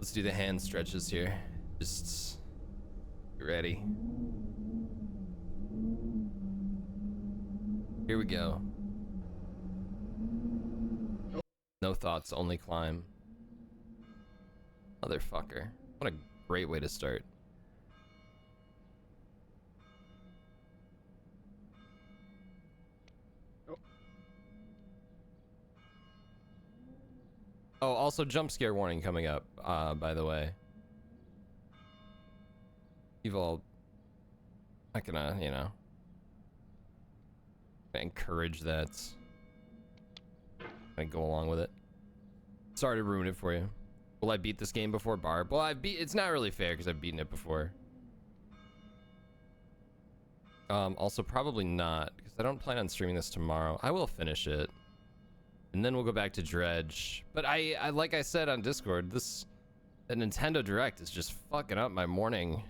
Let's do the hand stretches here. Just get ready. Here we go. No thoughts, only climb. Motherfucker. What a great way to start. Oh, also jump scare warning coming up, by the way. You've all not gonna, you know, encourage that. I go along with it. Sorry to ruin it for you. Will I beat this game before Barb? Well, it's not really fair because I've beaten it before. Also probably not because I don't plan on streaming this tomorrow. I will finish it. And then we'll go back to Dredge. But I like I said on Discord, the Nintendo Direct is just fucking up my morning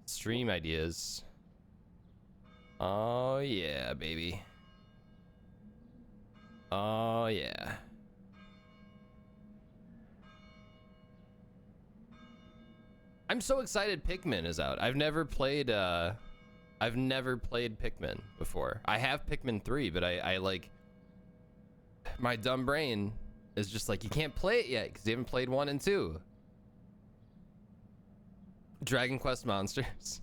stream ideas. Oh yeah, baby. Oh yeah. I'm so excited Pikmin is out. I've never played Pikmin before. I have Pikmin 3, but I like, my dumb brain is just like, you can't play it yet because you haven't played 1 and 2. Dragon Quest Monsters.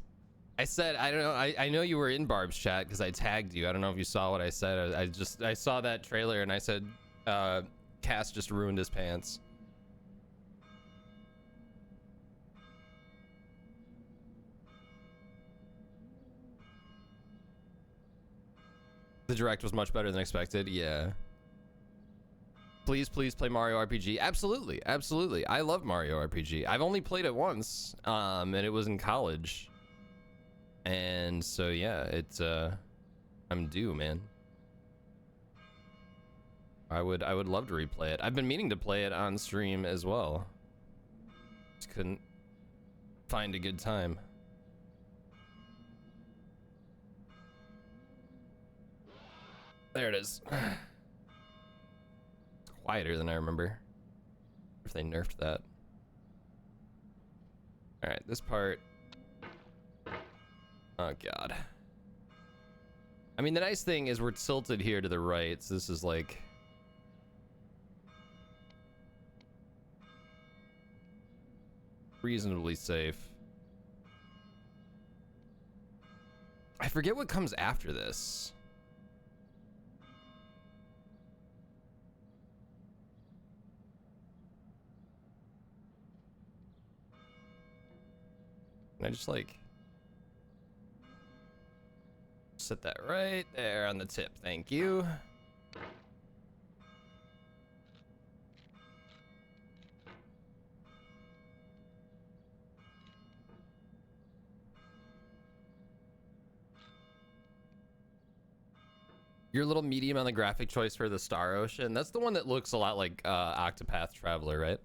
I said, I don't know, I know you were in Barb's chat because I tagged you. I don't know if you saw what I said. I saw that trailer and I said, Cass just ruined his pants. The Direct was much better than expected. Yeah. Please play Mario RPG. Absolutely, absolutely. I love Mario RPG. I've only played it once, and it was in college. And so yeah, it's I'm due, man. I would love to replay it. I've been meaning to play it on stream as well. Just couldn't find a good time. There it is. It's quieter than I remember. If they nerfed that. Alright, this part. Oh god. I mean, the nice thing is we're tilted here to the right, so this is like... reasonably safe. I forget what comes after this. Can I just like set that right there on the tip? Thank you. Your little medium on the graphic choice for the Star Ocean. That's the one that looks a lot like Octopath Traveler, right?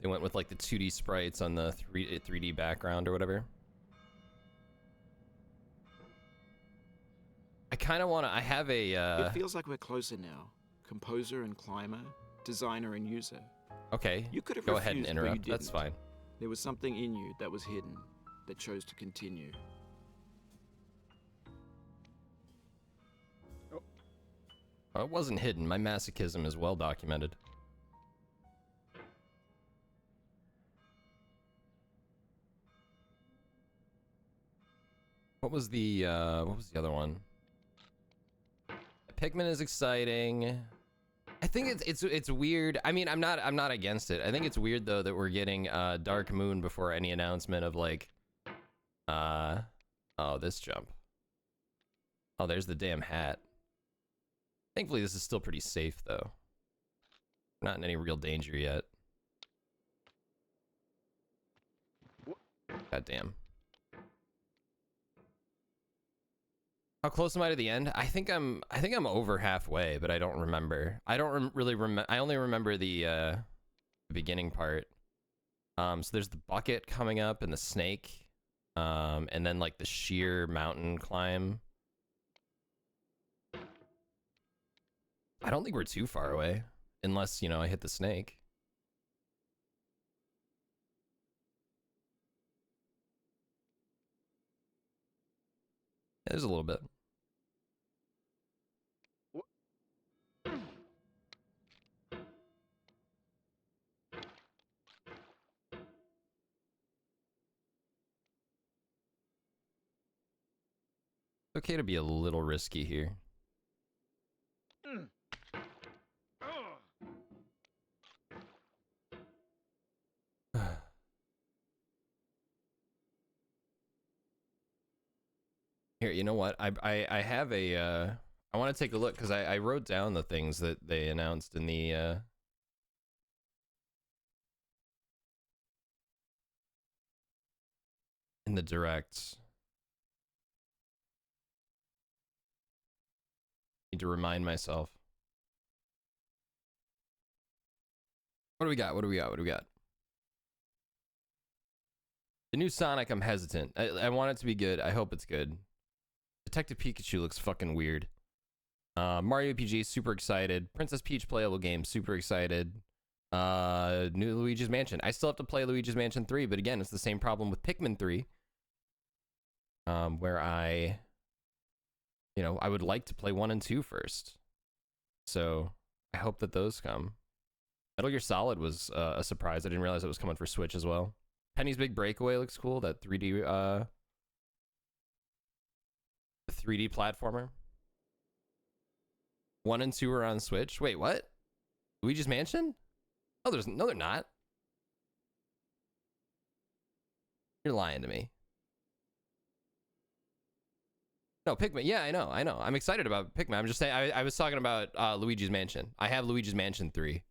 They went with like the 2D sprites on the 3D background or whatever. I kind of want to, I have a... It feels like we're closer now. Composer and climber, designer and user. Okay, you could have go ahead and refused, but you interrupt. That's didn't. fine. There was something in you that was hidden, that chose to continue. Oh, it wasn't hidden. My masochism is well documented. What was the other one? Pikmin is exciting. I think it's weird. I mean, I'm not against it. I think it's weird though that we're getting Dark Moon before any announcement of like oh, this jump. Oh, there's the damn hat. Thankfully this is still pretty safe though. Not in any real danger yet. God damn. How close am I to the end? I think I'm over halfway, but I don't remember. I don't really remember. I only remember the beginning part. So there's the bucket coming up and the snake, and then like the sheer mountain climb. I don't think we're too far away, unless, you know, I hit the snake. There's a little bit. Okay to be a little risky here. Here, you know what? I have a I want to take a look because I wrote down the things that they announced in the direct. Need to remind myself. What do we got? What do we got? What do we got? The new Sonic, I'm hesitant. I want it to be good. I hope it's good. Detective Pikachu looks fucking weird. Mario RPG, super excited. Princess Peach playable game, super excited. New Luigi's Mansion. I still have to play Luigi's Mansion 3, but again, it's the same problem with Pikmin 3. Where I would like to play 1 and 2 first. So I hope that those come. Metal Gear Solid was a surprise. I didn't realize it was coming for Switch as well. Penny's Big Breakaway looks cool. That 3D 3D platformer. 1 and 2 are on Switch. Wait, what? Luigi's Mansion? Oh, no, they're not. You're lying to me. No, Pikmin. Yeah, I know. I'm excited about Pikmin. I'm just saying. I was talking about Luigi's Mansion. I have Luigi's Mansion 3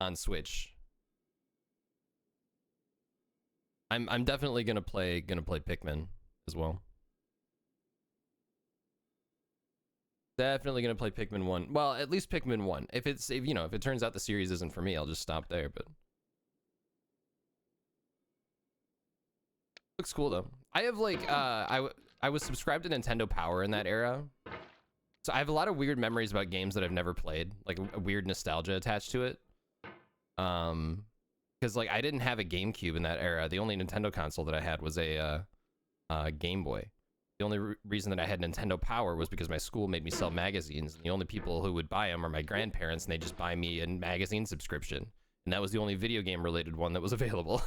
on Switch. I'm definitely gonna play Pikmin as well. Definitely gonna play Pikmin 1. Well, at least Pikmin 1. If it turns out the series isn't for me, I'll just stop there. But looks cool though. I have like I was subscribed to Nintendo Power in that era, so I have a lot of weird memories about games that I've never played, like a weird nostalgia attached to it. Because like I didn't have a GameCube in that era. The only Nintendo console that I had was a Game Boy. The only reason that I had Nintendo Power was because my school made me sell magazines, and the only people who would buy them are my grandparents, and they just buy me a magazine subscription, and that was the only video game related one that was available.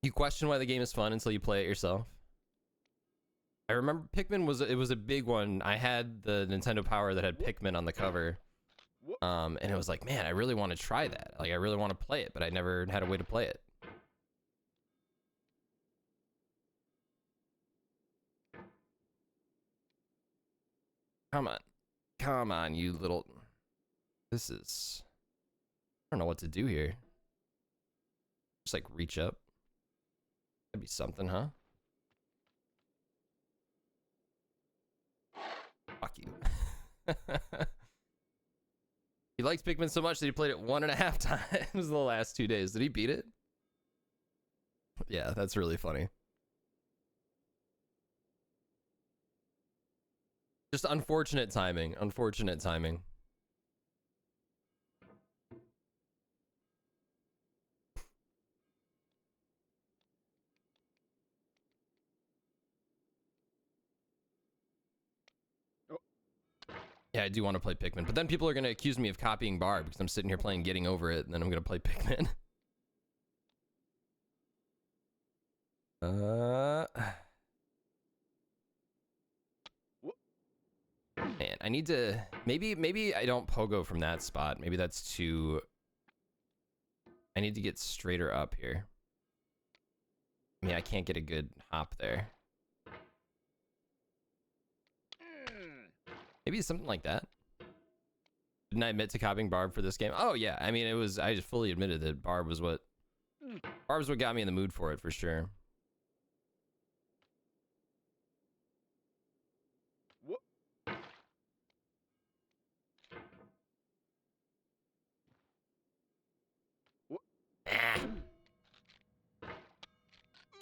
You question why the game is fun until you play it yourself. I remember Pikmin was a big one. I had the Nintendo Power that had Pikmin on the cover. And it was like, man, I really want to try that. Like, I really want to play it, but I never had a way to play it. Come on, you little. This is. I don't know what to do here. Just like reach up. That'd be something, huh? Fuck you. He likes Pikmin so much that he played it 1.5 times the last 2 days. Did he beat it? Yeah, that's really funny. Just unfortunate timing. Unfortunate timing. Yeah, I do want to play Pikmin, but then people are going to accuse me of copying Barb because I'm sitting here playing Getting Over It, and then I'm going to play Pikmin. Man, I need to... Maybe I don't pogo from that spot. Maybe that's too... I need to get straighter up here. I mean, I can't get a good hop there. Maybe something like that. Didn't I admit to copying Barb for this game? Oh yeah, I mean I just fully admitted that Barb's what got me in the mood for it for sure.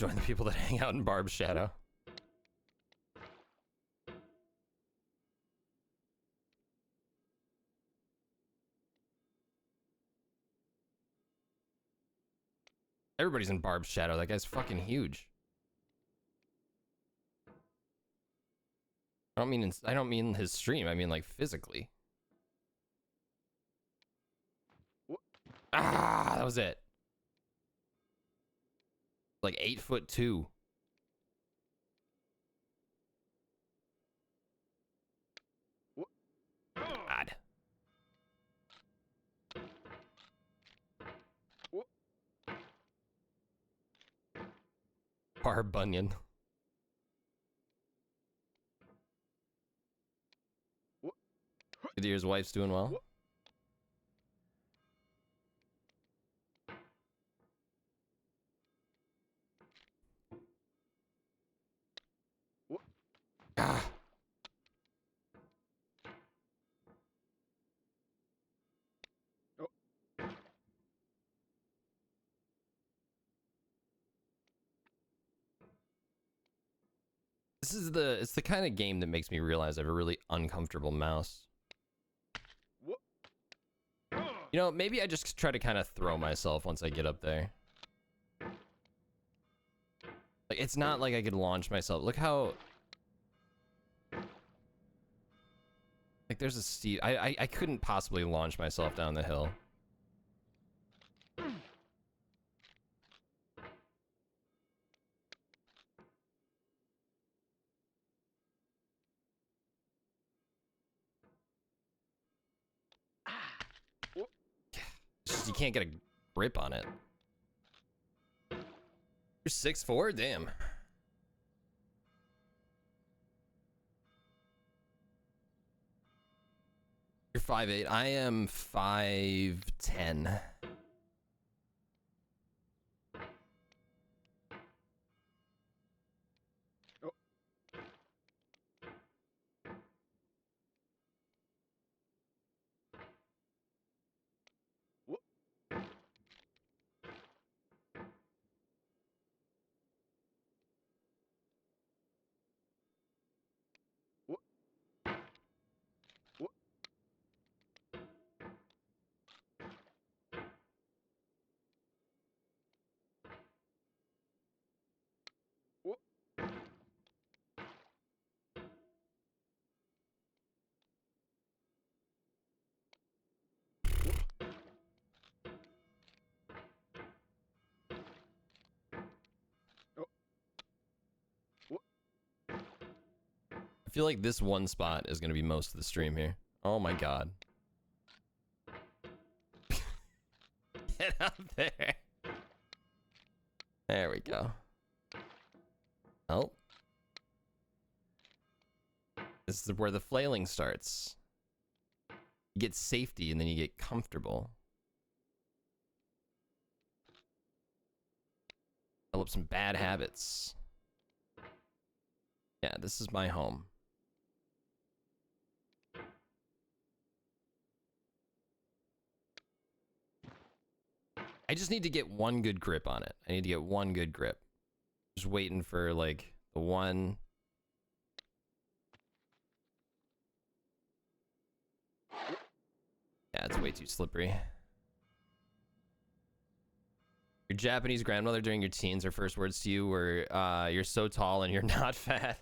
Join the people that hang out in Barb's shadow. Everybody's in Barb's shadow. That guy's fucking huge. I don't mean his stream. I mean like physically. Ah, that was it. Like 8'2". God. Barb Bunyan. Good to hear his wife's doing well. Ah. It's the kind of game that makes me realize I have a really uncomfortable mouse. You know, maybe I just try to kind of throw myself once I get up there. Like, it's not like I could launch myself. Look how... Like, there's a steep... I couldn't possibly launch myself down the hill. It's just, you can't get a grip on it. You're 6'4"? Damn. You're 5'8". I am 5'10". I feel like this one spot is going to be most of the stream here. Oh my god. Get up there. There we go. Oh. This is where the flailing starts. You get safety and then you get comfortable. Develop some bad habits. Yeah, this is my home. I just need to get one good grip on it. I need to get one good grip. Just waiting for like the one. Yeah, it's way too slippery. Your Japanese grandmother during your teens, her first words to you were, you're so tall and you're not fat.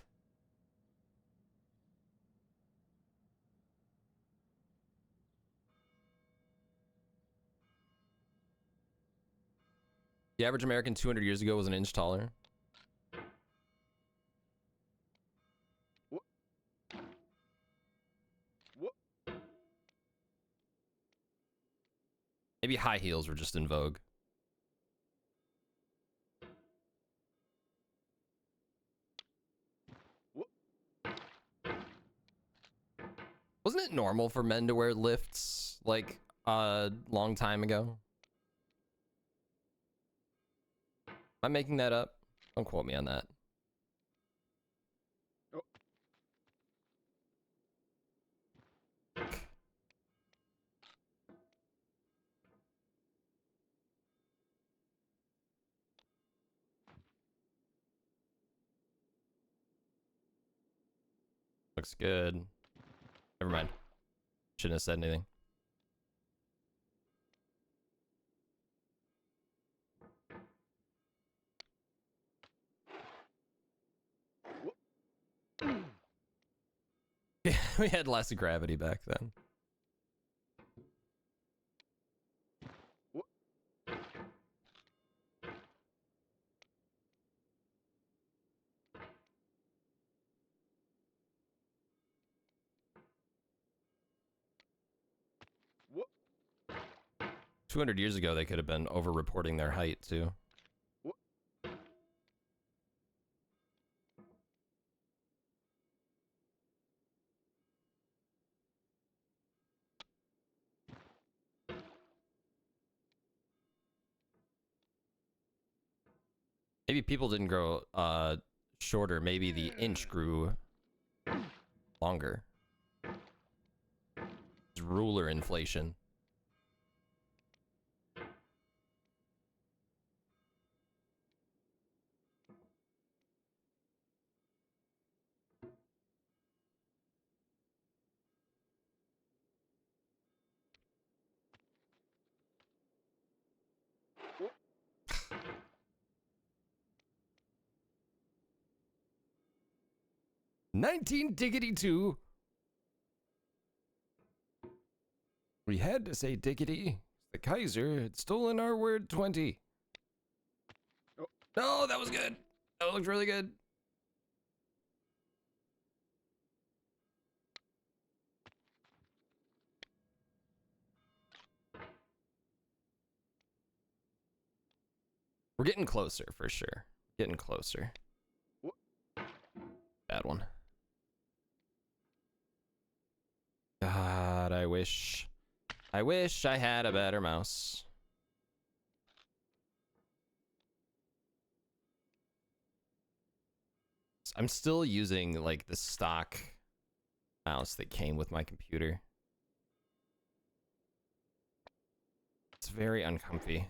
The average American 200 years ago was an inch taller. Maybe high heels were just in vogue. Wasn't it normal for men to wear lifts like a long time ago? Am I making that up? Don't quote me on that. Looks good. Never mind. Shouldn't have said anything. We had less gravity back then. What? 200 years ago, they could have been over-reporting their height, too. What? Maybe people didn't grow shorter. Maybe the inch grew longer. It's ruler inflation. What? 19-diggity-2. We had to say diggity. The Kaiser had stolen our word 20. Oh. No, that was good. That looked really good. We're getting closer for sure. Getting closer. What? Bad one. God, I wish I had a better mouse. I'm still using like the stock mouse that came with my computer. It's very uncomfy.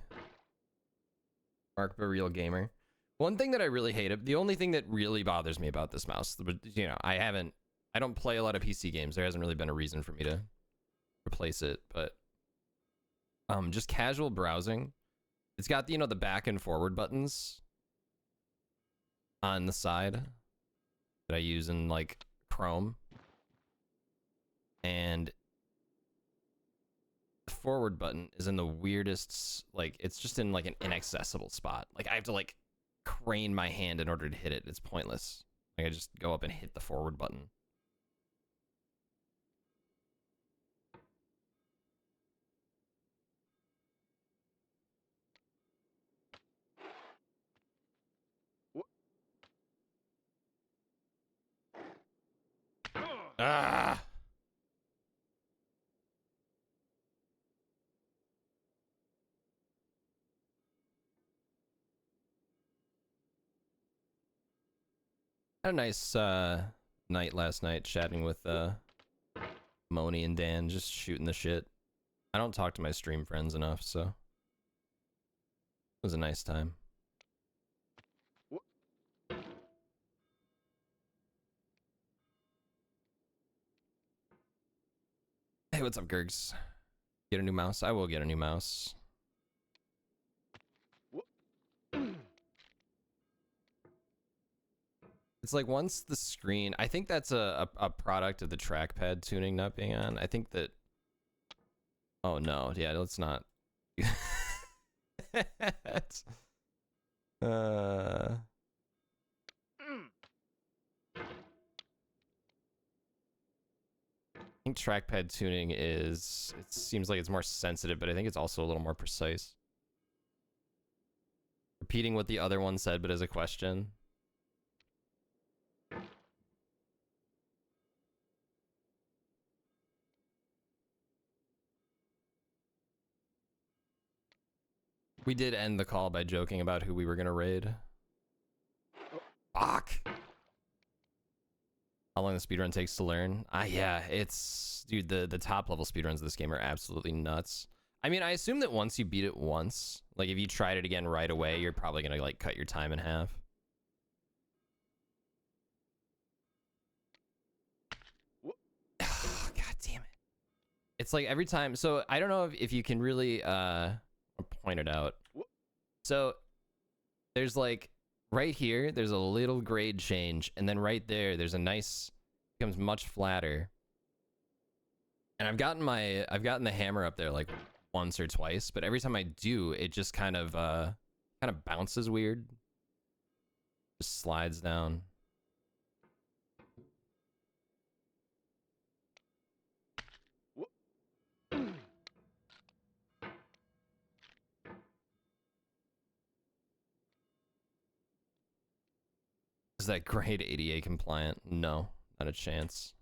Mark Real Gamer. One thing that I really hate, the only thing that really bothers me about this mouse, you know, I don't play a lot of PC games. There hasn't really been a reason for me to replace it, but just casual browsing. It's got, you know, the back and forward buttons on the side that I use in like Chrome. And the forward button is in the weirdest, like, it's just in like an inaccessible spot. Like I have to like crane my hand in order to hit it. It's pointless. Like I just go up and hit the forward button. What? Ah! Had a nice night last night chatting with Moni and Dan, just shooting the shit. I don't talk to my stream friends enough, so it was a nice time. What? Hey, what's up, Gergs? Get a new mouse? I will get a new mouse. What? It's like once the screen, I think that's a product of the trackpad tuning not being on. I think that, oh no, yeah, let's not. uh, I think trackpad tuning is, it seems like it's more sensitive, but I think it's also a little more precise. Repeating what the other one said, but as a question. We did end the call by joking about who we were gonna raid. Fuck! How long the speedrun takes to learn? Yeah, it's... Dude, the top level speedruns of this game are absolutely nuts. I mean, I assume that once you beat it once, like if you tried it again right away, you're probably gonna like cut your time in half. What? God damn it. It's like every time, so I don't know if you can really point it out. What? So there's like right here, there's a little grade change, and then right there, there's a nice becomes much flatter. And I've gotten the hammer up there like once or twice, but every time I do, it just kind of bounces weird. Just slides down. Is that grade ADA compliant? No, not a chance.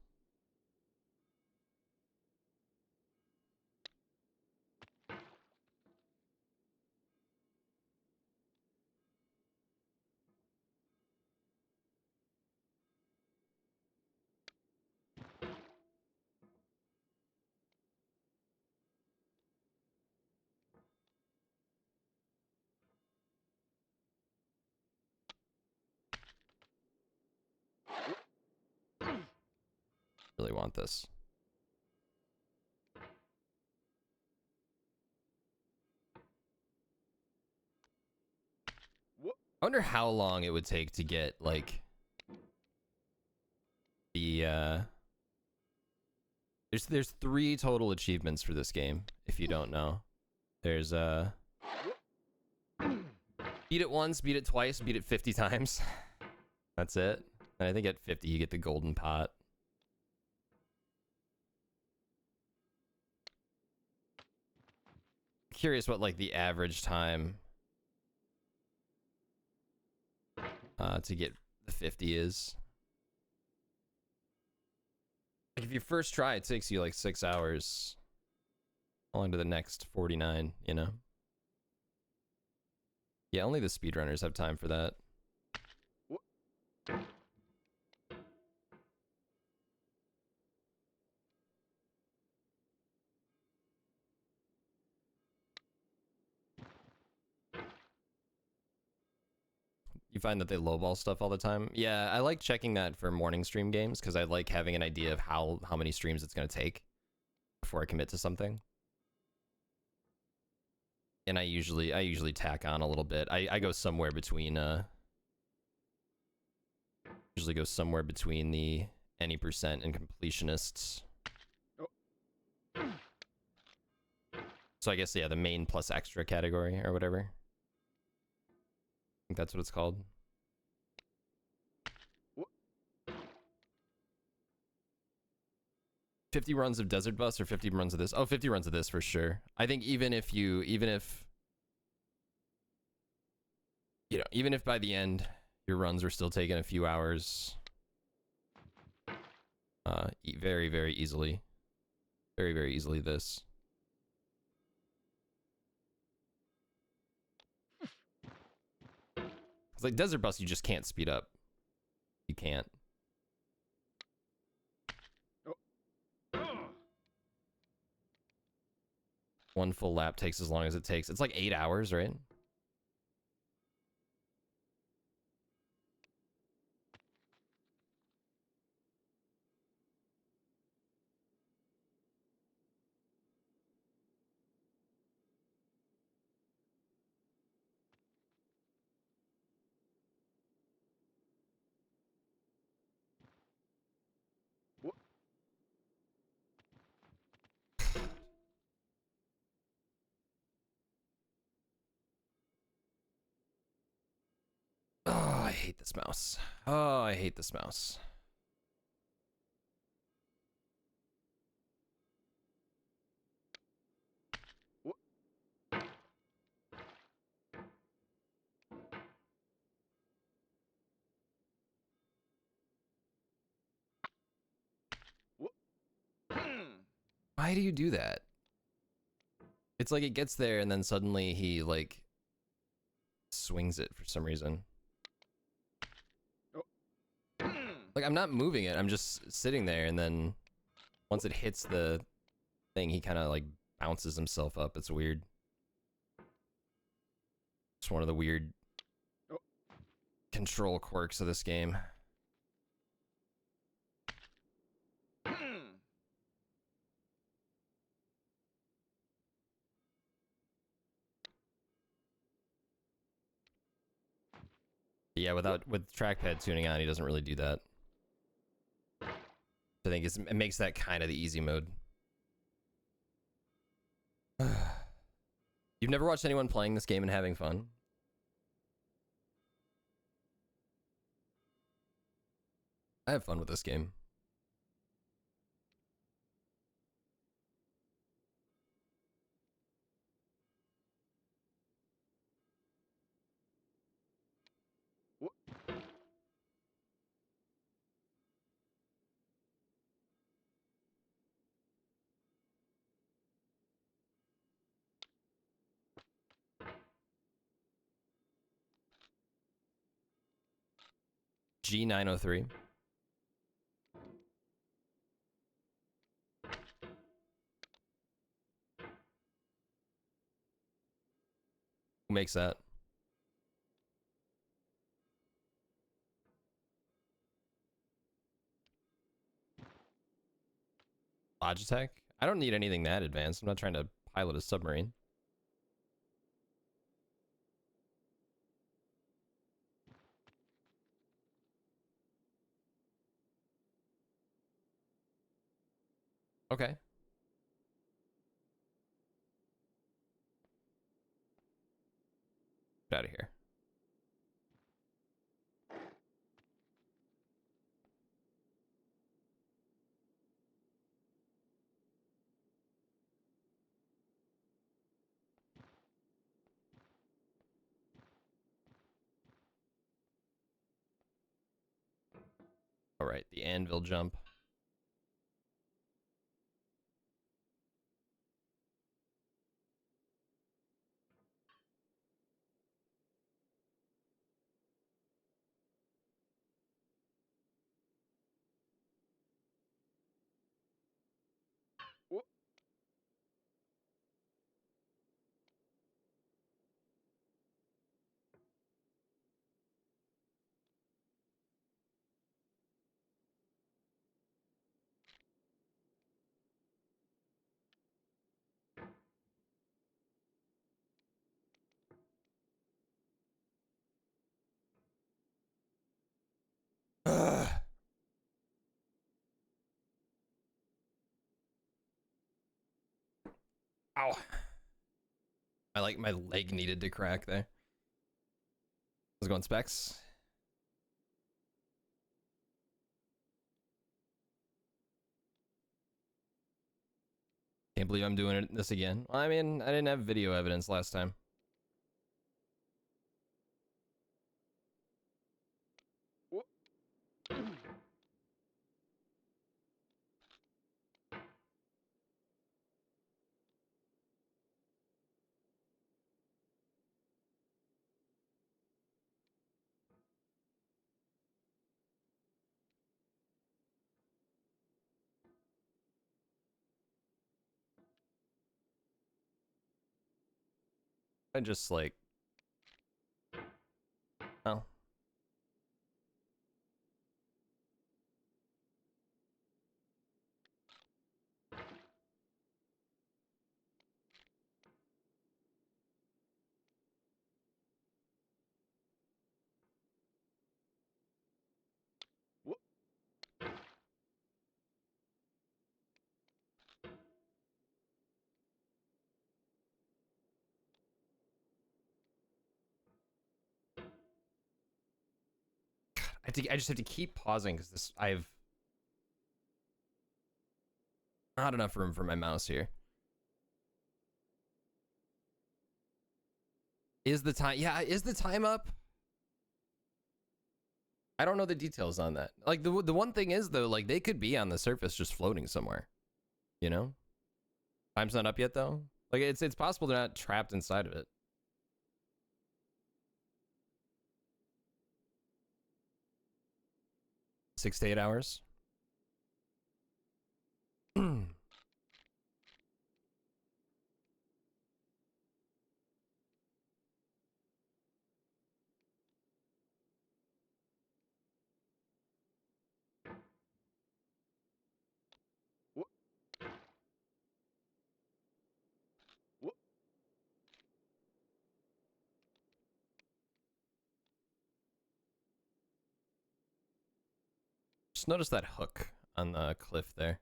Really want this. I wonder how long it would take to get like the there's 3 total achievements for this game, if you don't know. There's beat it once, beat it twice, beat it 50 times. That's it. And I think at 50 you get the golden pot. Curious what like the average time to get the 50 is. Like if you first try, it takes you like 6 hours. How long to the next 49, you know? Yeah, only the speedrunners have time for that. You find that they lowball stuff all the time? Yeah, I like checking that for morning stream games because I like having an idea of how many streams it's going to take before I commit to something. And I usually tack on a little bit. I go somewhere between usually go somewhere between the any percent and completionists. So I guess yeah, the main plus extra category or whatever. I think that's what it's called. What? 50 runs of Desert Bus or 50 runs of this? Oh, 50 runs of this for sure. I think even if by the end your runs were still taking a few hours, very, very easily. Very, very easily this. It's like Desert Bus, you just can't speed up. You can't. One full lap takes as long as it takes. It's like 8 hours, right? Oh, I hate this mouse. Oh, I hate this mouse. Why do you do that? It's like it gets there and then suddenly he like swings it for some reason. Like I'm not moving it, I'm just sitting there and then once it hits the thing, he kind of like bounces himself up. It's weird. It's one of the weird control quirks of this game. Yeah, with trackpad tuning on, he doesn't really do that. I think it makes that kind of the easy mode. You've never watched anyone playing this game and having fun? I have fun with this game. G903. Who makes that? Logitech? I don't need anything that advanced. I'm not trying to pilot a submarine. Okay. Get out of here. All right, the anvil jump. Ugh. Ow. My leg needed to crack there. Let's go on specs. Can't believe I'm doing this again. I mean, I didn't have video evidence last time. I just like, oh. I just have to keep pausing because I've not enough room for my mouse here. Is the time? Yeah, is the time up? I don't know the details on that. Like the one thing is though, like they could be on the surface just floating somewhere. You know, time's not up yet though. Like it's possible they're not trapped inside of it. 6 to 8 hours. Just notice that hook on the cliff there.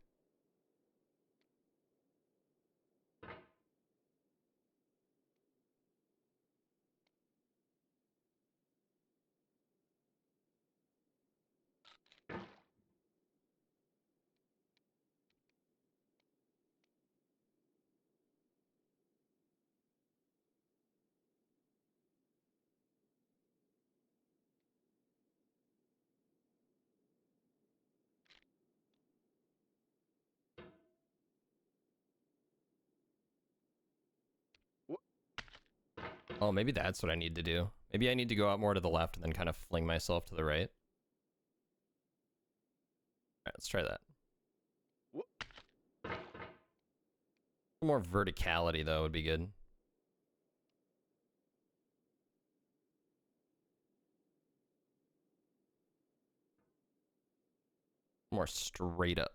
Oh, maybe that's what I need to do. Maybe I need to go out more to the left and then kind of fling myself to the right. Alright, let's try that. More verticality, though, would be good. More straight up.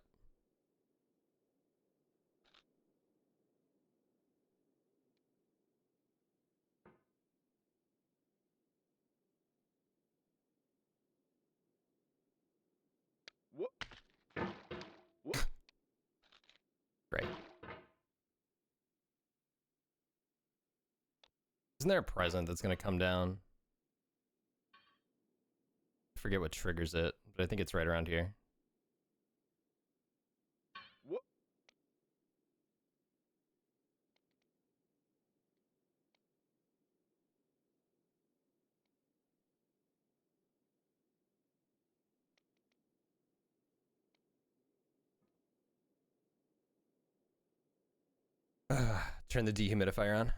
Great. Isn't there a present that's gonna come down? I forget what triggers it, but I think it's right around here. Turn the dehumidifier on.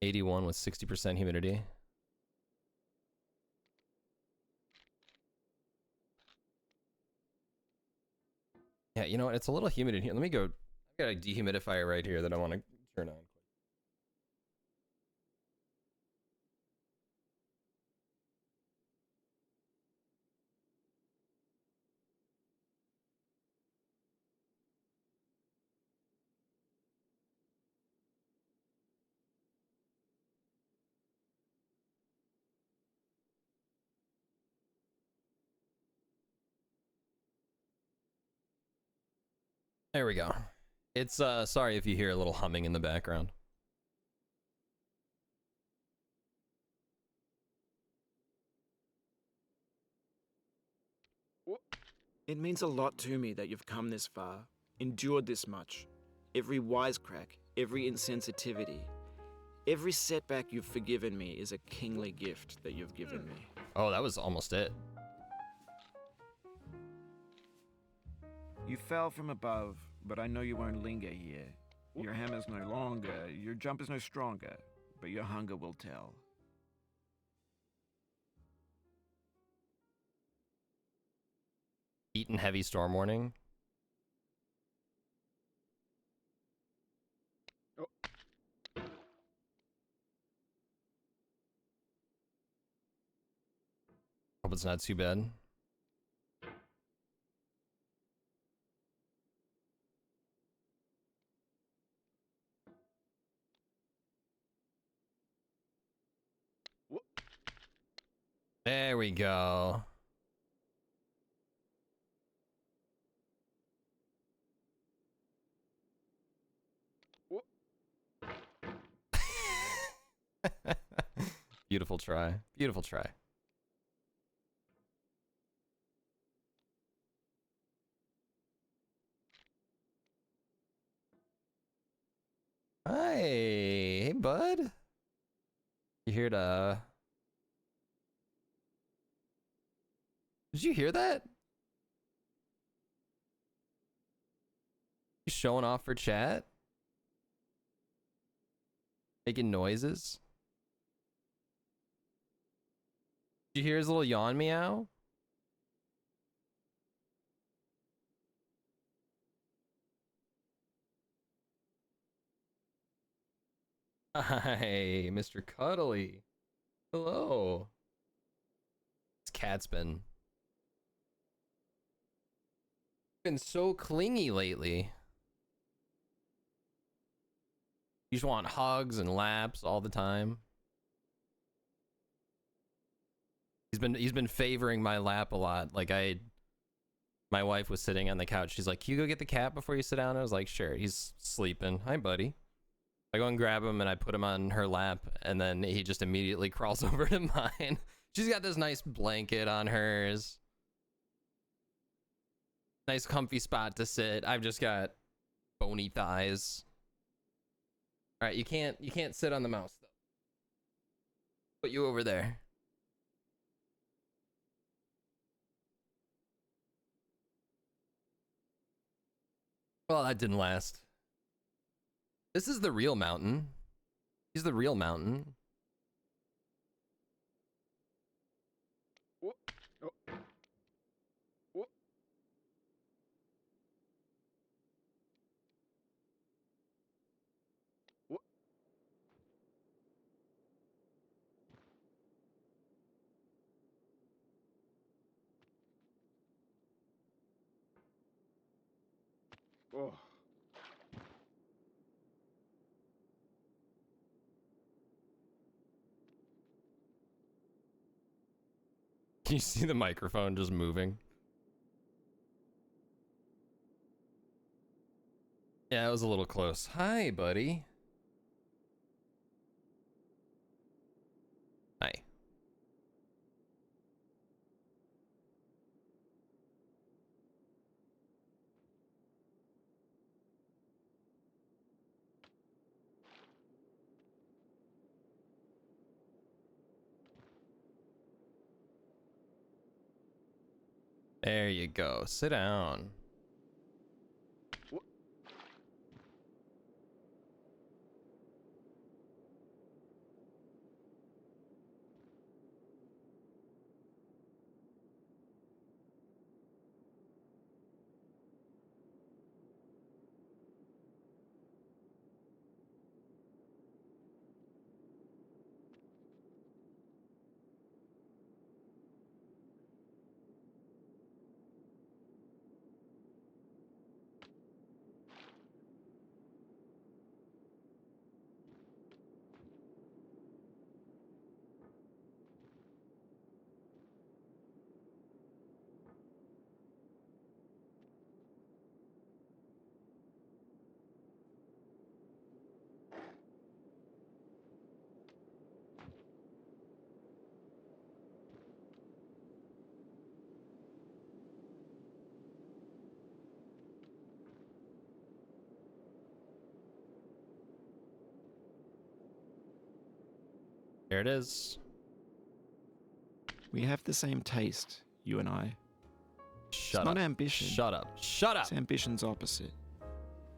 81 with 60% humidity. Yeah, you know what? It's a little humid in here. Let me go. I've got a dehumidifier right here that I want to turn on. There we go. It's sorry if you hear a little humming in the background. It means a lot to me that you've come this far, endured this much. Every wisecrack, every insensitivity, every setback you've forgiven me is a kingly gift that you've given me. Oh, that was almost it. You fell from above, but I know you won't linger here. Your hammer's no longer, your jump is no stronger, but your hunger will tell. Heat and heavy storm warning. Hope it's not too bad. There we go. Beautiful try. Beautiful try. Hi. Hey, bud. You here to... Did you hear that? You showing off for chat? Making noises? Did you hear his little yawn meow? Hi, Mr. Cuddly. Hello. This cat's been so clingy lately. You just want hugs and laps all the time. He's been favoring my lap a lot. Like my wife was sitting on the couch. She's like, "Can you go get the cat before you sit down?" I was like, "Sure." He's sleeping. Hi, buddy. I go and grab him and I put him on her lap, and then he just immediately crawls over to mine. She's got this nice blanket on hers. Nice comfy spot to sit. I've just got bony thighs. All right, you can't sit on the mouse though. Put you over there. Well, that didn't last. This is the real mountain. He's the real mountain. Whoa. Oh. Whoa. Whoa. Oh. Can you see the microphone just moving? Yeah, it was a little close. Hi, buddy. Hi. There you go. Sit down. Whoa. There it is. We have the same taste, you and I. Shut It's up. not ambition. Shut up. Shut up. It's ambition's opposite.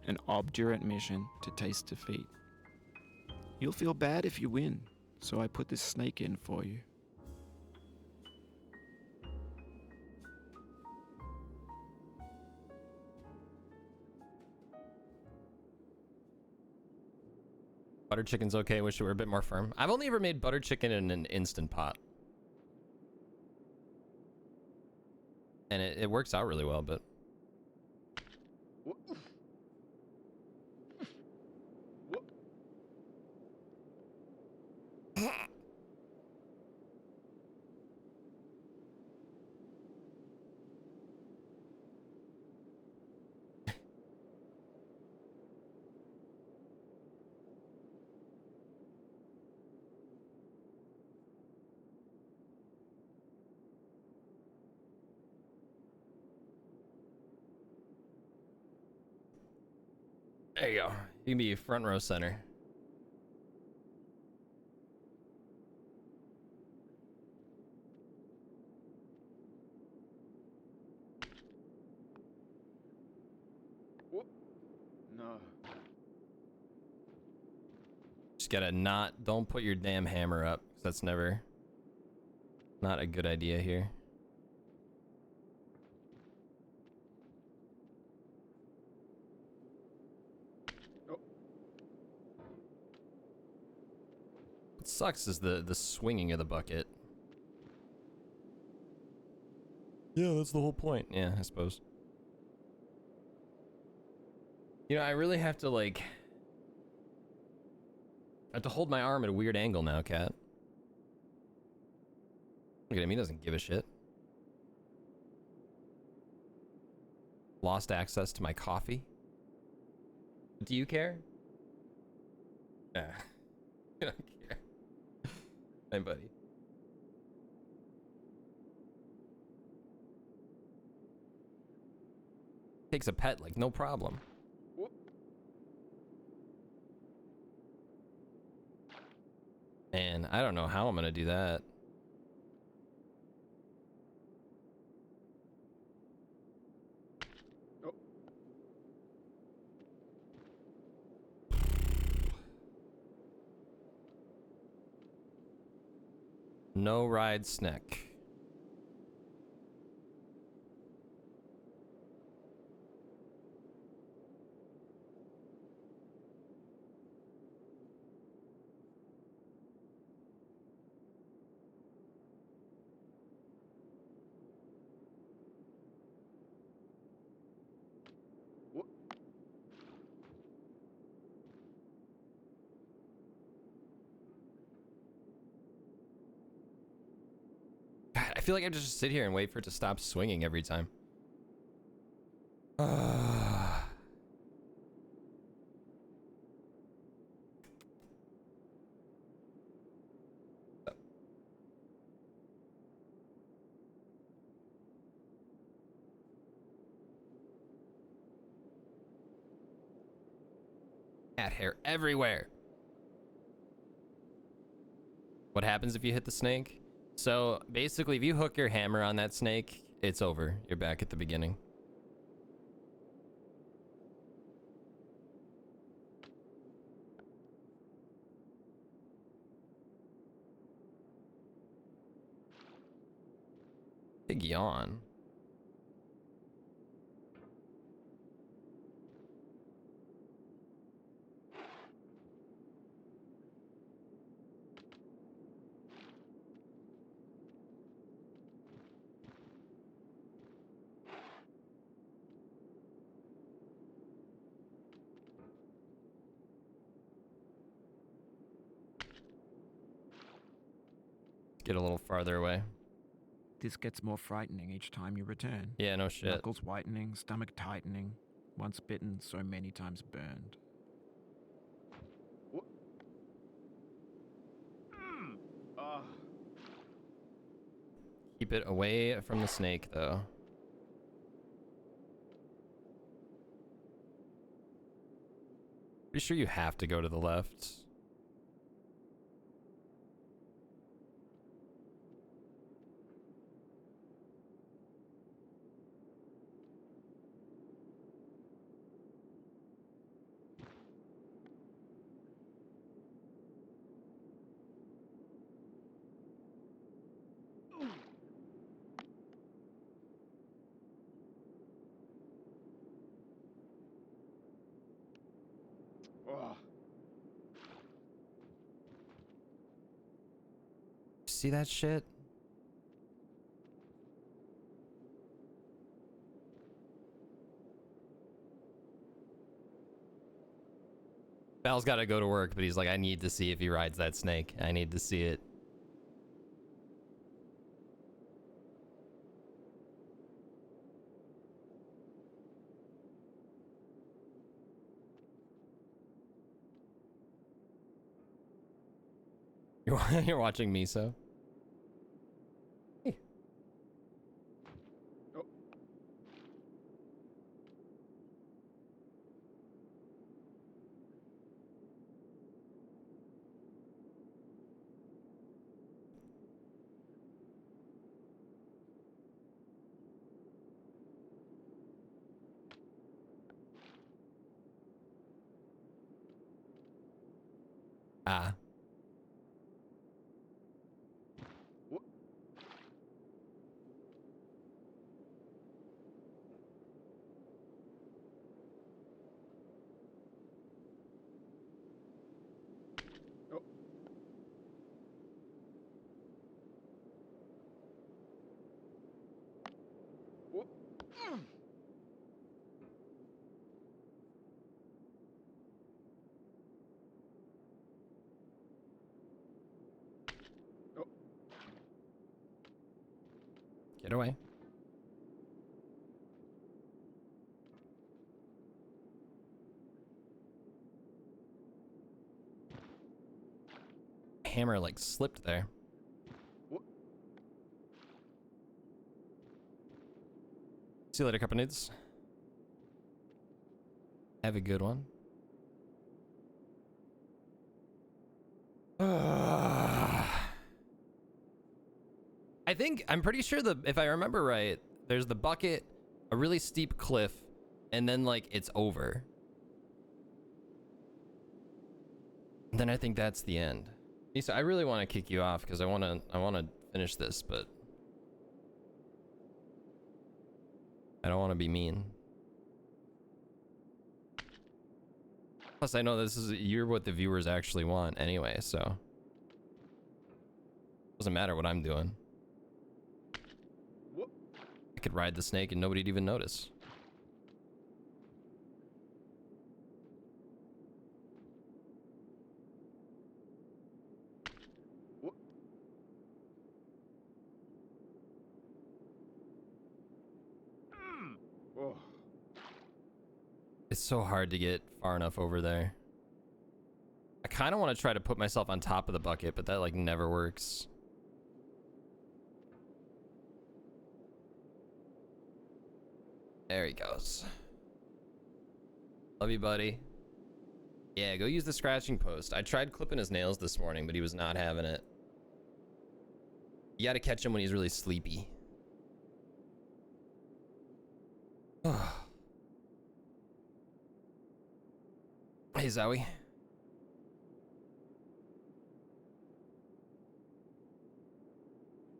An obdurate mission to taste defeat. You'll feel bad if you win, so I put this snake in for you. Butter chicken's okay. Wish it were a bit more firm. I've only ever made butter chicken in an Instant Pot. And it works out really well, but... Whoa. Whoa. There you go. You can be front row center. Whoa. No. Just gotta not... Don't put your damn hammer up. 'Cause that's never... Not a good idea here. What sucks is the swinging of the bucket. Yeah, that's the whole point. Yeah, I suppose. You know, I really have to, like... I have to hold my arm at a weird angle now, Cat. Look at him, he doesn't give a shit. Lost access to my coffee. Do you care? Yeah. I don't care. Hey, buddy. Takes a pet like no problem. And I don't know how I'm gonna do that. No ride snack. God, I feel like I just sit here and wait for it to stop swinging every time. Cat hair everywhere. What happens if you hit the snake? So basically, if you hook your hammer on that snake, it's over. You're back at the beginning. Big yawn. Get a little farther away. This gets more frightening each time you return. Yeah, no shit. Knuckles whitening, stomach tightening. Once bitten, so many times burned. Keep it away from the snake, though. Pretty sure you have to go to the left. See that shit? Val's got to go to work, but he's like, I need to see if he rides that snake. I need to see it. You're watching Miso? Hey. Ah. Get away. Hammer like slipped there. See you later, couple nudes. Have a good one. I think, I'm pretty sure if I remember right, there's the bucket, a really steep cliff, and then like it's over. Then I think that's the end. Nisa, I really want to kick you off because I want to finish this, but I don't want to be mean. Plus, I know you're what the viewers actually want anyway, so doesn't matter what I'm doing. I could ride the snake and nobody'd even notice. It's so hard to get far enough over there. I kind of want to try to put myself on top of the bucket, but that like never works. There he goes. Love you, buddy. Yeah, go use the scratching post. I tried clipping his nails this morning, but he was not having it. You gotta catch him when he's really sleepy. Hey, Zowie.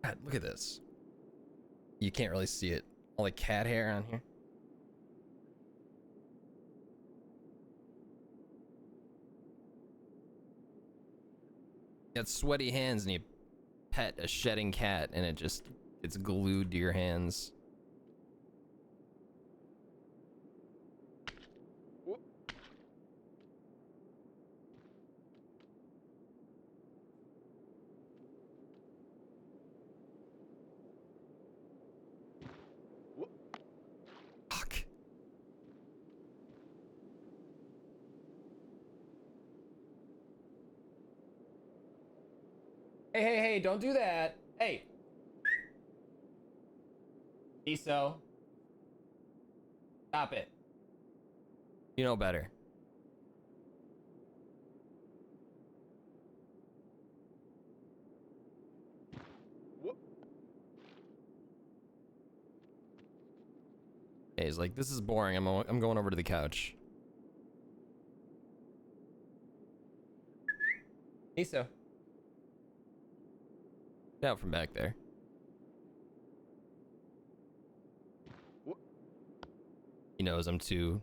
God, look at this. You can't really see it. All the cat hair on here. You got sweaty hands and you pet a shedding cat and it's glued to your hands. Fuck. Hey, don't do that. Hey. Iso. Stop it. You know better. Hey, he's like, this is boring. I'm going over to the couch. Iso. Get out from back there. He knows I'm too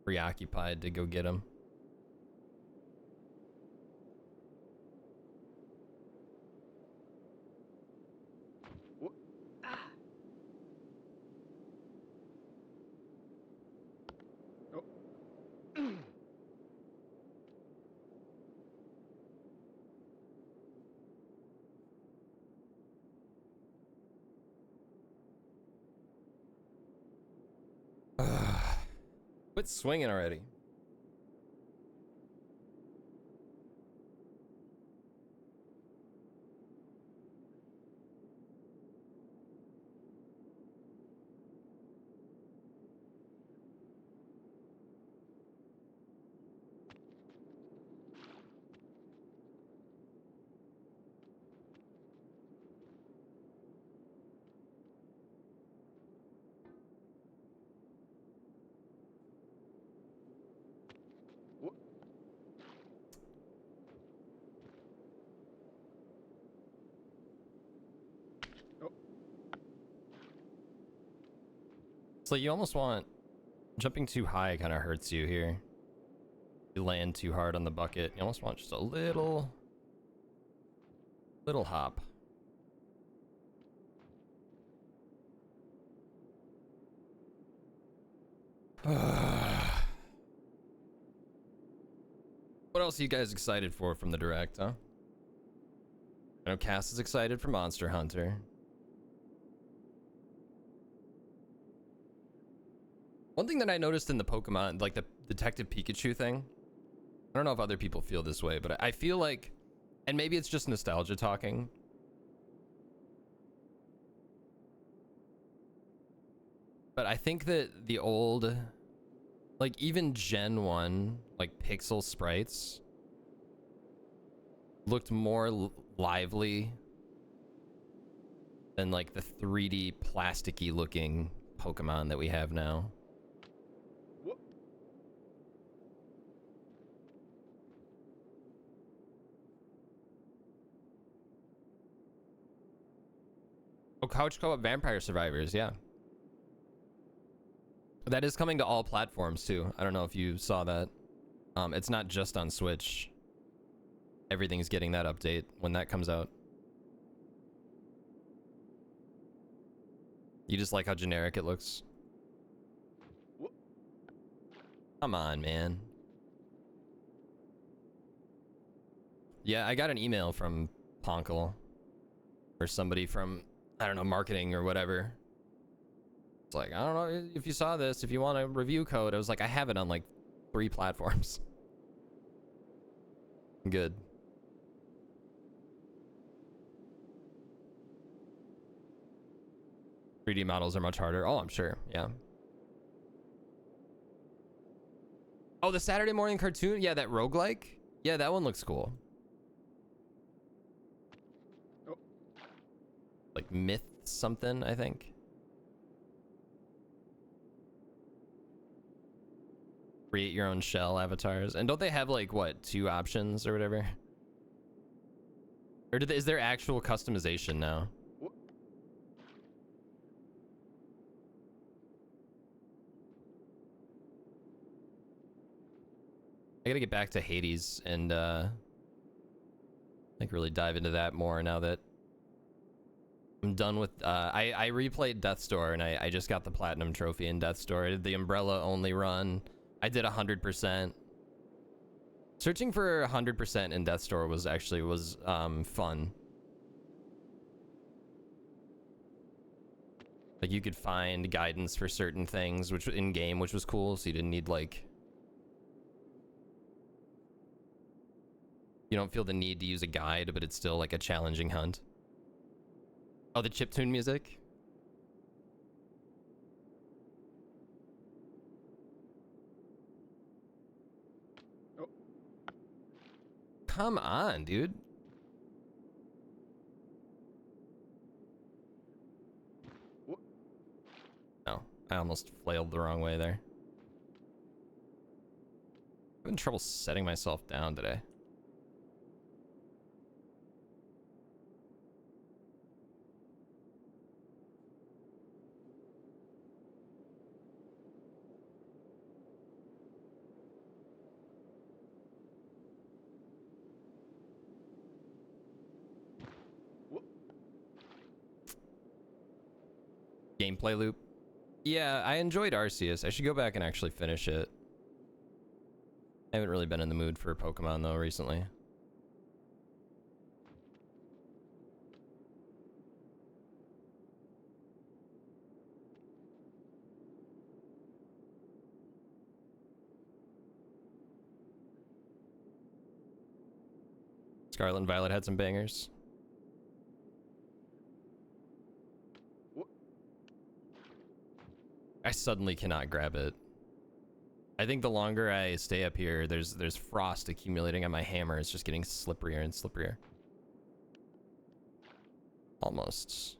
preoccupied to go get him. Quit swinging already. It's like you almost want jumping too high kind of hurts you here. You land too hard on the bucket. You almost want just a little hop. What else are you guys excited for from the direct, huh? I know Cass is excited for Monster Hunter. One thing that I noticed in the Pokemon, like the Detective Pikachu thing, I don't know if other people feel this way, but I feel like, and maybe it's just nostalgia talking, but I think that the old, like even Gen 1, like pixel sprites looked more lively than like the 3D plasticky looking Pokemon that we have now. Oh, Couch Co-op Vampire Survivors, yeah. That is coming to all platforms too. I don't know if you saw that. It's not just on Switch. Everything's getting that update when that comes out. You just like how generic it looks? Come on, man. Yeah, I got an email from Ponkle or somebody from, I don't know, marketing or whatever. It's like, I don't know if you saw this, if you want a review code. I was like, I have it on like 3 platforms. Good. .3D models are much harder. Oh, I'm sure. Yeah. Oh, the Saturday morning cartoon? Yeah, that roguelike? Yeah, that one looks cool. Oh. Like Myth something, I think. Create your own shell avatars. And don't they have like, what, 2 options or whatever? Or is there actual customization now? I gotta get back to Hades and like really dive into that more now that I'm done with I replayed Death's Door and I just got the platinum trophy in Death's Door. I did the umbrella only run. I did 100%. Searching for 100% in Death's Door was actually fun. Like you could find guidance for certain things which in game, which was cool, so you didn't need like, you don't feel the need to use a guide, but it's still like a challenging hunt. Oh, the chiptune music? Oh. Come on, dude. Oh, I almost flailed the wrong way there. I'm having trouble setting myself down today. Gameplay loop. Yeah, I enjoyed Arceus. I should go back and actually finish it. I haven't really been in the mood for Pokemon though recently. Scarlet and Violet had some bangers. I suddenly cannot grab it. I think the longer I stay up here, there's frost accumulating on my hammer. It's just getting slipperier and slipperier. Almost.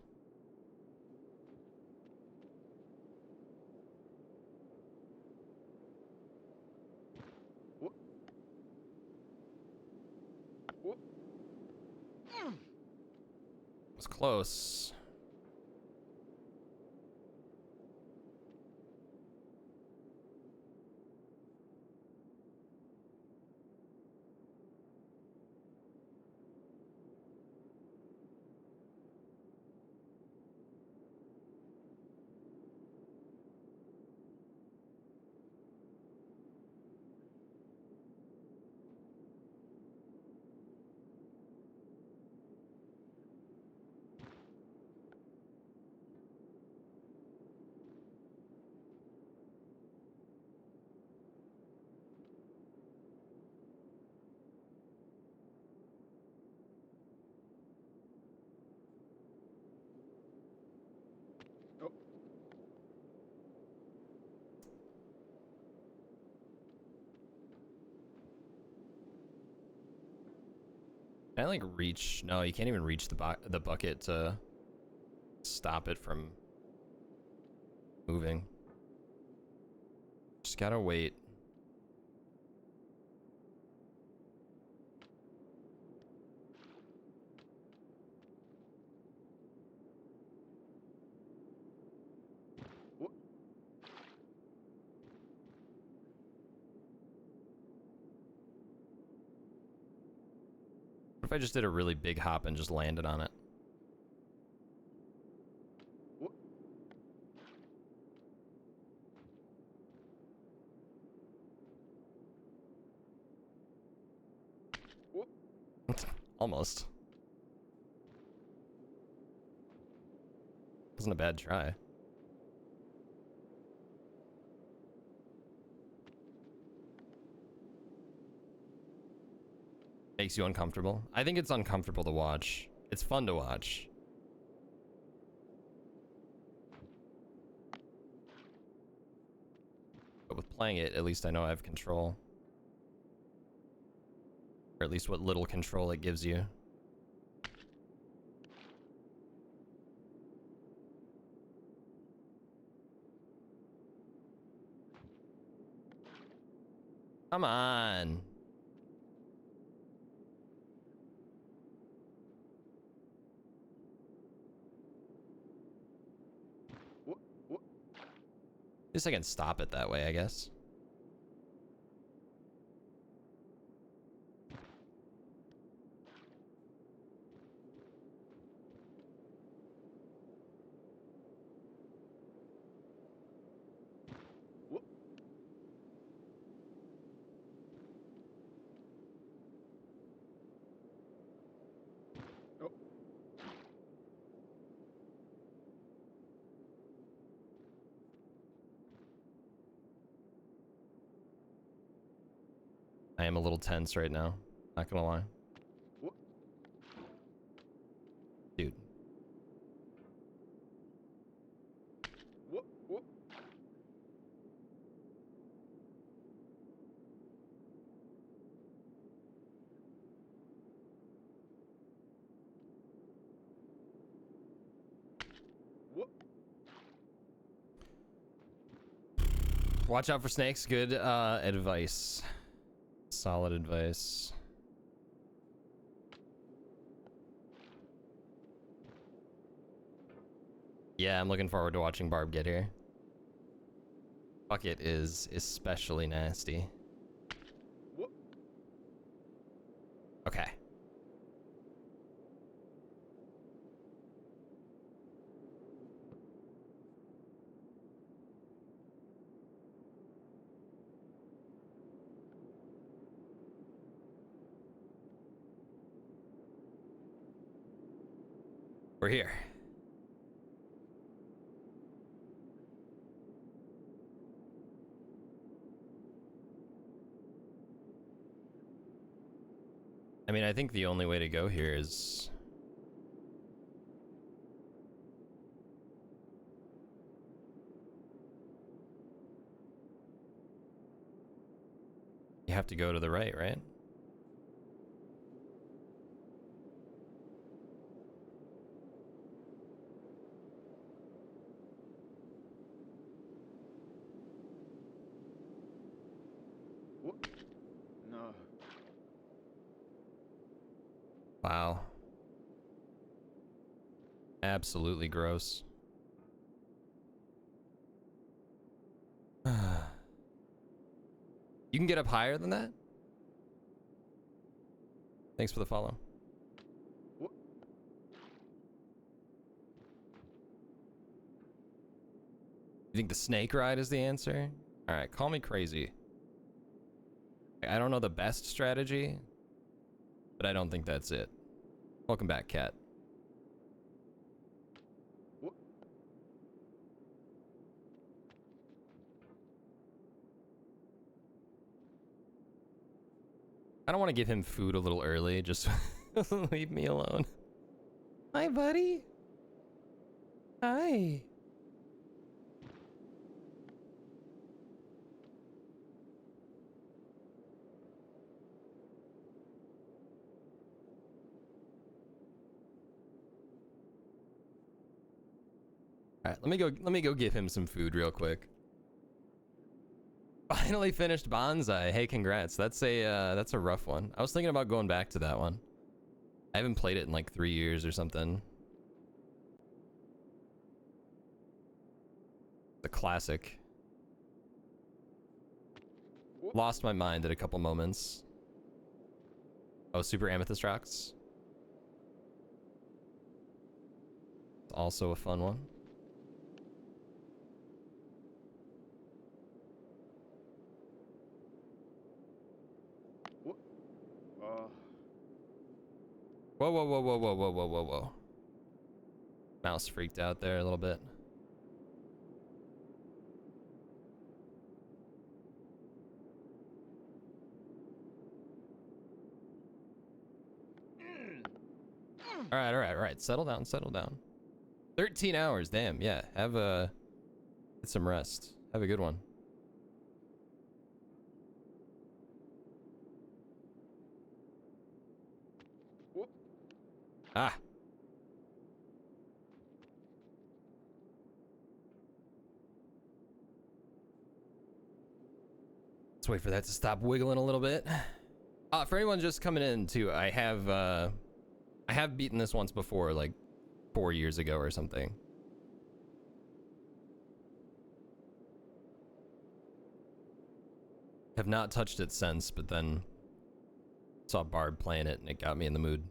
It was close. Can I like reach? No, you can't even reach the bucket to stop it from moving. Just gotta wait. What if I just did a really big hop and just landed on it? Almost. Wasn't a bad try. Makes you uncomfortable? I think it's uncomfortable to watch. It's fun to watch. But with playing it, at least I know I have control. Or at least what little control it gives you. Come on. Guess I can stop it that way, I guess. I am a little tense right now. Not gonna lie. Dude. Watch out for snakes. Good advice. Solid advice. Yeah, I'm looking forward to watching Barb get here. Bucket is especially nasty. Okay. We're here. I mean, I think the only way to go here is... you have to go to the right, right? No. Wow. Absolutely gross. You can get up higher than that? Thanks for the follow. You think the snake ride is the answer? Alright, call me crazy. I don't know the best strategy, but I don't think that's it. Welcome back, Cat. I don't want to give him food a little early, just leave me alone. Hi, buddy. Hi. All right, let me go give him some food real quick. Finally finished Bonsai. Hey, congrats. That's a rough one. I was thinking about going back to that one. I haven't played it in like 3 years or something. The classic. Lost my mind at a couple moments. Oh, Super Amethyst Rocks. Also a fun one. Whoa, whoa, whoa, whoa, whoa, whoa, whoa, whoa, whoa. Mouse freaked out there a little bit. All right, all right, all right. Settle down, settle down. 13 hours, damn. Yeah, get some rest. Have a good one. Ah. Let's wait for that to stop wiggling a little bit. For anyone just coming in too, I have beaten this once before, like 4 years ago or something. Have not touched it since, but then saw Barb playing it and it got me in the mood.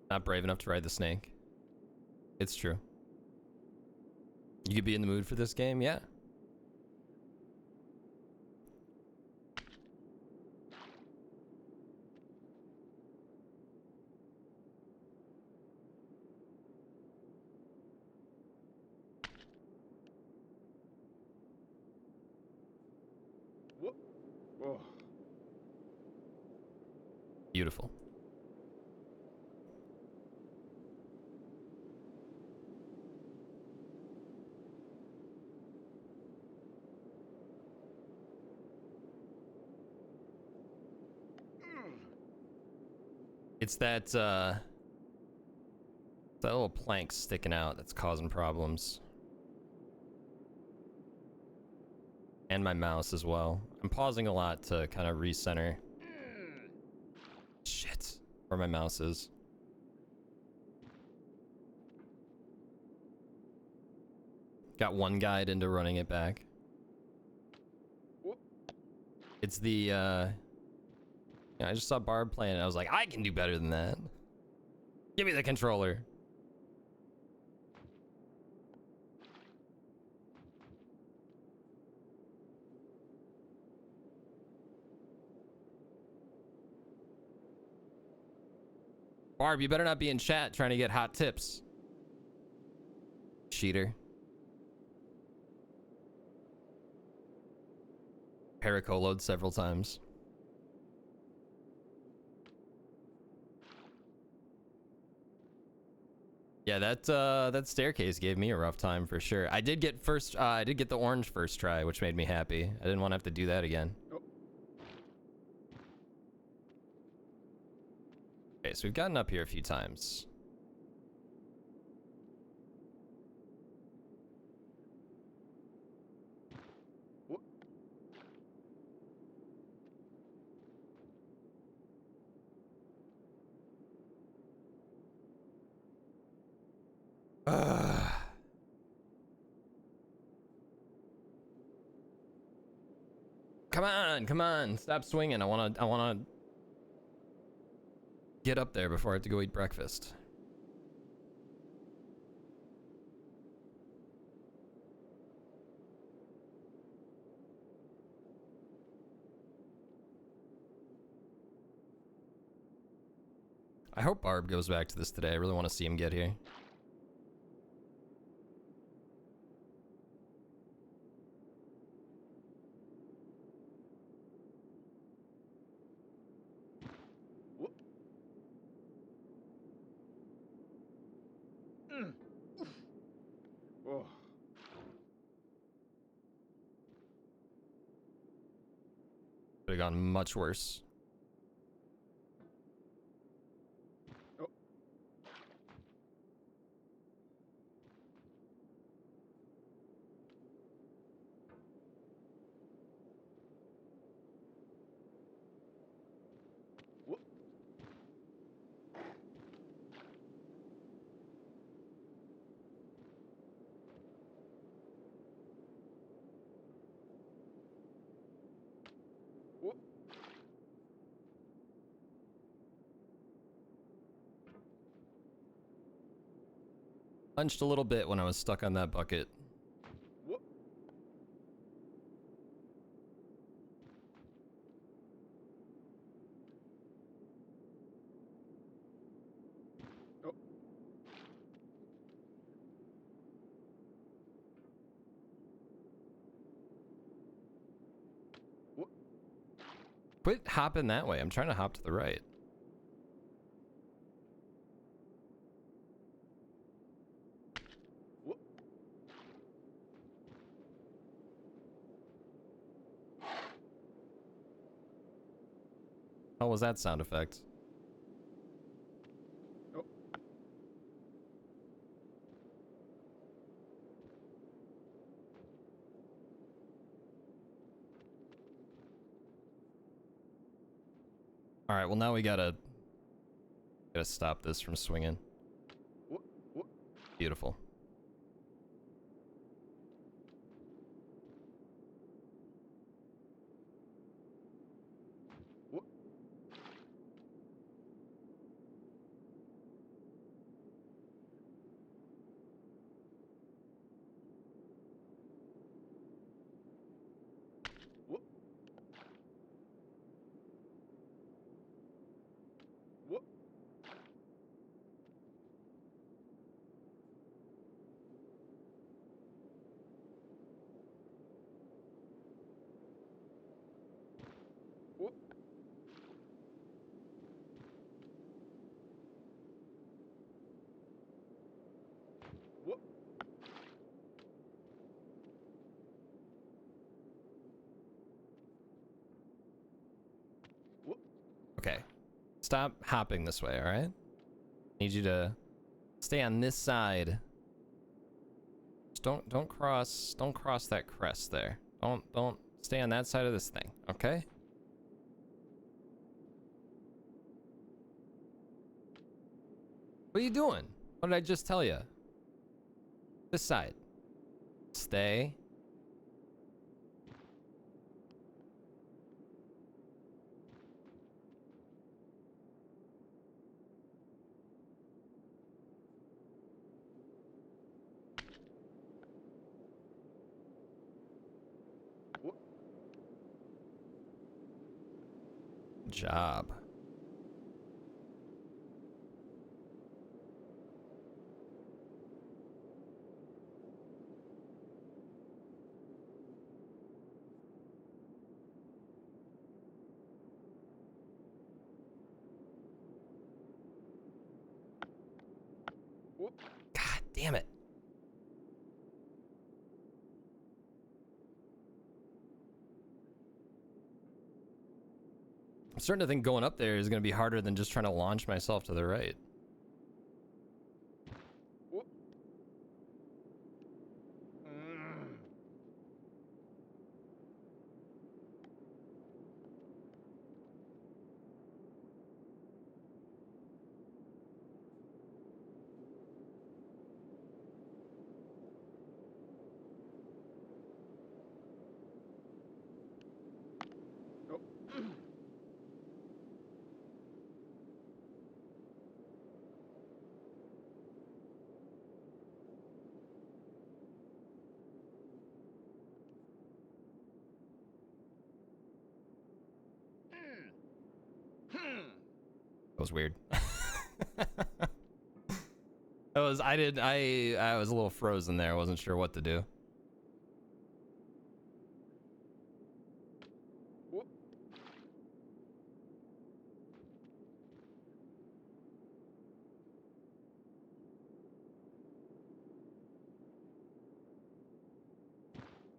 Not brave enough to ride the snake. It's true. You could be in the mood for this game, yeah. Beautiful. It's that little plank sticking out that's causing problems. And my mouse as well. I'm pausing a lot to kind of recenter. Shit. Where my mouse is. Got one guide into running it back. It's the, yeah, I just saw Barb playing it. I was like, I can do better than that. Give me the controller. Barb, you better not be in chat trying to get hot tips. Cheater. Paracoloed several times. Yeah, that staircase gave me a rough time for sure. I did get the orange first try, which made me happy. I didn't want to have to do that again. Okay, so we've gotten up here a few times. Come on, stop swinging. I wanna get up there before I have to go eat breakfast. I hope Barb goes back to this today. I really want to see him get here. Could have gone much worse. Oh. Whoop. Whoop. Punched a little bit when I was stuck on that bucket. Whoop. Oh. Whoop. Quit hopping that way. I'm trying to hop to the right. Whoop. How was that sound effect? Oh. All right, well now we gotta stop this from swinging. Whoop. Whoop. Beautiful. Whoop. Whoop. Whoop. Whoop. Whoop. Whoop. Okay. Stop hopping this way, all right? Need you to stay on this side. Just don't cross that crest there. Don't stay on that side of this thing, okay? What are you doing? What did I just tell you? This side. Stay. Whoop. Good job. Whoop. God damn it. I'm starting to think going up there is going to be harder than just trying to launch myself to the right. Whoop. Mm. Oh. That was weird. I was a little frozen there. I wasn't sure what to do. Whoop.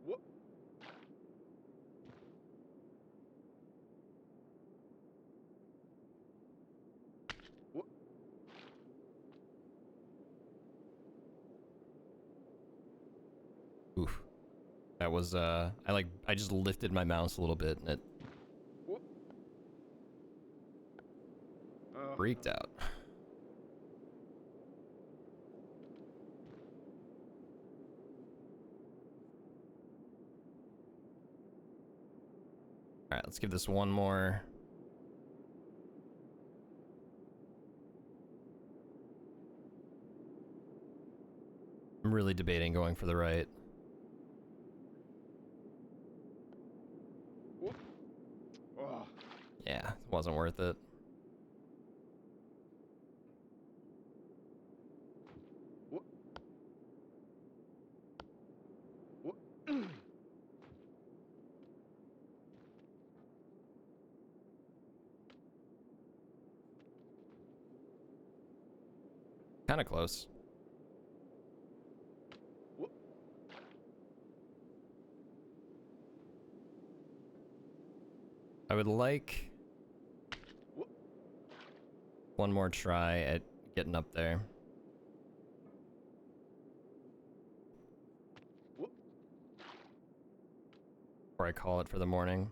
Whoop. Oof. That was, I just lifted my mouse a little bit and it freaked out. Alright, let's give this one more. I'm really debating going for the right. Yeah, it wasn't worth it. Kind of close. I would like one more try at getting up there. Before I call it for the morning.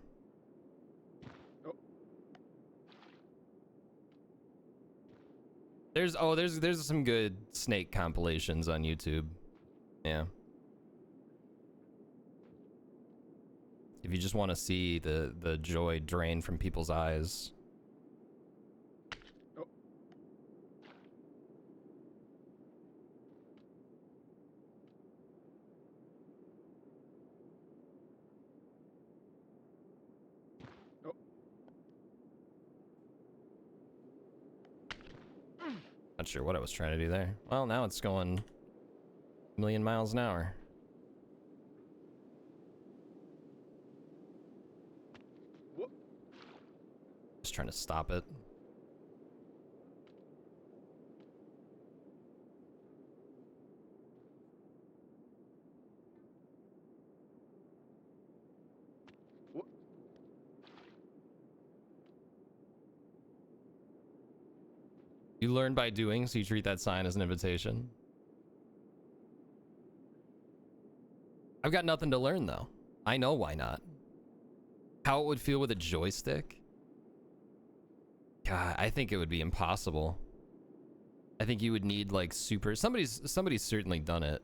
There's some good snake compilations on YouTube. Yeah. If you just want to see the joy drain from people's eyes. Not sure what I was trying to do there. Well, now it's going a million miles an hour. Just trying to stop it. You learn by doing, so you treat that sign as an invitation. I've got nothing to learn, though. I know why not. How it would feel with a joystick? God, I think it would be impossible. I think you would need, like, super... Somebody's certainly done it.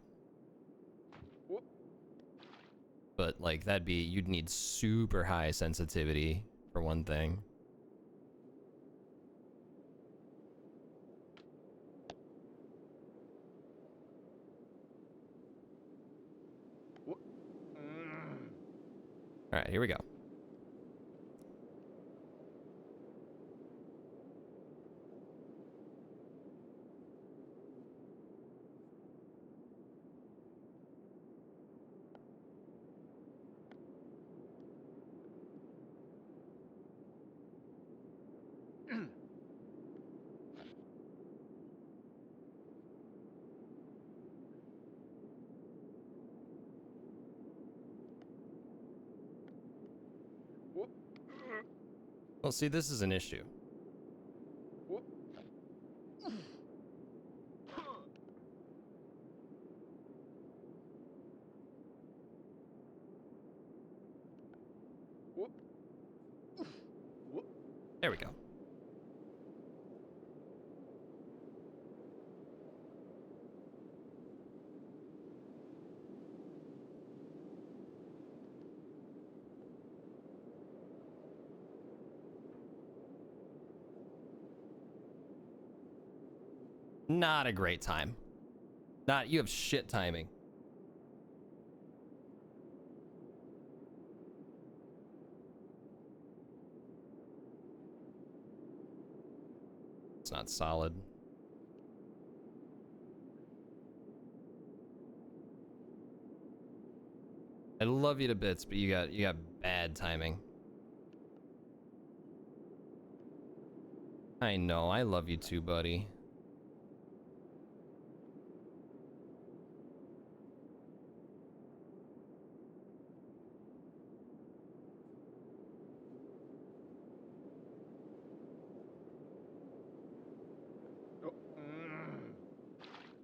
But, like, that'd be... You'd need super high sensitivity, for one thing. All right, here we go. Well, see, this is an issue. There we go. Not a great time. You have shit timing. It's not solid. I love you to bits, but you got bad timing. I know, I love you too, buddy.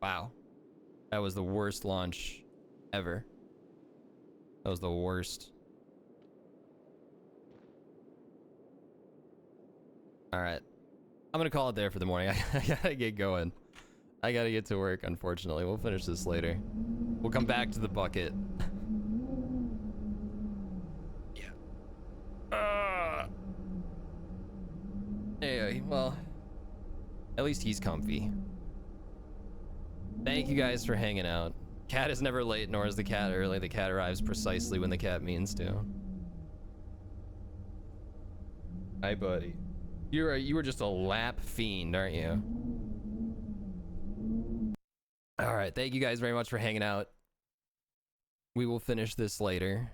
Wow. That was the worst launch ever. That was the worst. All right. I'm gonna call it there for the morning. I gotta get going. I gotta get to work, unfortunately. We'll finish this later. We'll come back to the bucket. Yeah. Anyway, well, at least he's comfy. Thank you guys for hanging out. Cat is never late, nor is the cat early. The cat arrives precisely when the cat means to. Hi, buddy. You were just a lap fiend, aren't you? All right, thank you guys very much for hanging out. We will finish this later.